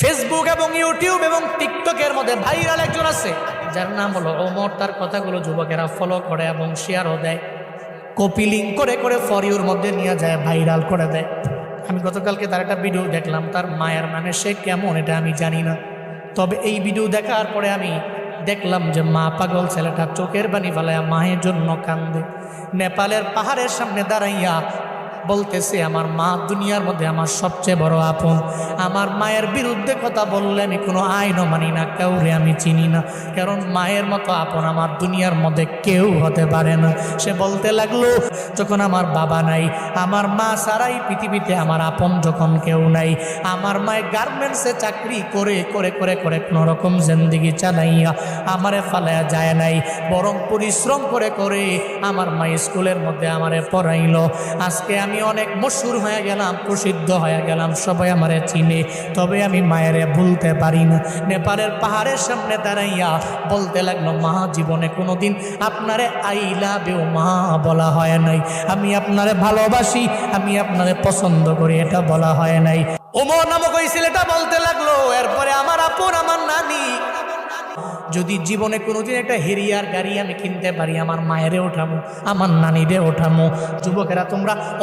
Facebook এবং YouTube এবং টিকটকের মধ্যে ভাইরাল একজন আছে যার নাম হলো ওমর। তার কথাগুলো যুবকেরা ফলো করে এবং শেয়ারও দেয়, কপি লিঙ্ক করে করে ফর ইউর মধ্যে নিয়ে যায়, ভাইরাল করে দেয়। আমি গতকালকে তার একটা ভিডিও দেখলাম, তার মায়ের মানে সে কেমন এটা আমি জানি না, তবে এই ভিডিও দেখার পরে আমি দেখলাম যে মা পাগল ছেলেটা চোখের পানি ফেলাইয়া মায়ের জন্য কান্দে। নেপালের পাহাড়ের সামনে দাঁড়াইয়া বলতেছে, আমার মা দুনিয়ার মধ্যে আমার সবচেয়ে বড় আপন। আমার মায়ের বিরুদ্ধে কথা বললে আমি কোনো আইনও মানি না, কাউরে আমি চিনি না, কারণ মায়ের মতো আপন আমার দুনিয়ার মধ্যে কেউ হতে পারে না। সে বলতে লাগলো, যখন আমার বাবা নাই, আমার মা ছাড়াই পৃথিবীতে আমার আপন যখন কেউ নাই, আমার মায়ের গার্মেন্টসে চাকরি করে করে করে করে কোনো রকম জিন্দেগি চালাইয়া আমারে ফালাইয়া যায় নাই, বরং পরিশ্রম করে করে আমার মা স্কুলের মধ্যে আমারে পড়াইলো। আজকে আমি অনেক মশহুর হয়ে গেলাম, প্রসিদ্ধ হয়ে গেলাম, সবাই আমারে চিনে, তবে আমি মায়েরে ভুলতে পারি না। নেপালের পাহাড়ের সামনে দাঁড়াইয়া বলতে লাগলো, মা জীবনে কোনোদিন আপনারে আই লাভ ইউ মা বলা হয় নাই, আমি আপনারে ভালোবাসি, আমি আপনারে পছন্দ করি, এটা বলা হয় নাই। ওমর নামক ওই ছেলেটা বলতে লাগলো, এরপরে আমার আপন আমার নানি, যদি জীবনে কোনোদিন একটা হেরিয়ার গাড়ি আমি কিনতে পারি, আমার মায়েরে ওঠামো, আমার নানিরে ওঠামো। যুবকেরা তোমরা